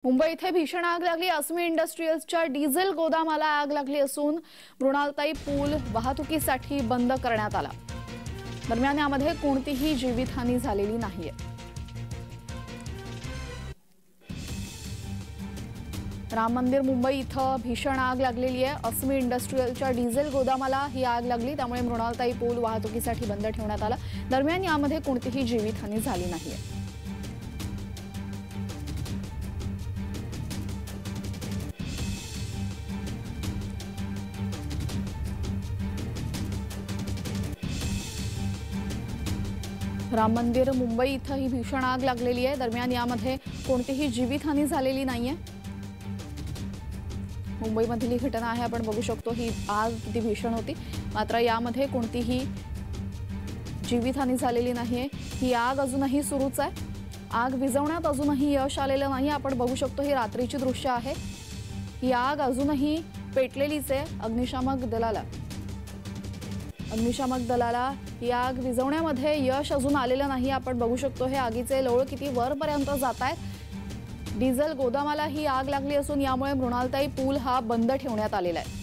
मुंबई इथे भीषण आग लागली। अस्मी इंडस्ट्रीजच्या डिझेल गोदामाला आग लागली असून मृणालताई पूल वाहतुकीसाठी बंद करण्यात आला। दरम्यान यामध्ये कोणतीही जीवितहानी झालेली नाहीये। राम मंदिर मुंबई इथं भीषण आग लागलेली आहे। अस्मी इंडस्ट्रीजच्या डिझेल गोदामाला ही आग लागली, त्यामुळे मृणालताई पूल वाहतुकीसाठी बंद ठेवण्यात आला। दरम्यान यामध्ये कोणतीही जीवितहानी झाली नाहीये। राम मंदिर मुंबई इथं ही भीषण आग लागलेली आहे। दरम्यान यामध्ये कोणतीही जीवितहानी झालेली नाहीये। मुंबईमधली घटना आहे, आपण बघू शकतो ही आग किती भीषण होती, मात्र यामध्ये कोणतीही जीवितहानी झालेली नाहीये। ही आग अजूनही सुरूच आहे। आग विझवण्यात अजूनही यश आलेलं नाही। आपण बघू शकतो ही रात्रीची दृश्य आहे। ही आग अजूनही पेटलेलीच आहे। अग्निशामक दलाला ही आग विझवण्यामध्ये यश अजून आलेलं नाही। आपण बघू शकतो हे आगीचे लोळ किती वरपर्यंत जात आहेत। डिझेल गोदामाला ही आग लागली असून यामुळे मृणालताई पूल हा बंद ठेवण्यात आलेला आहे।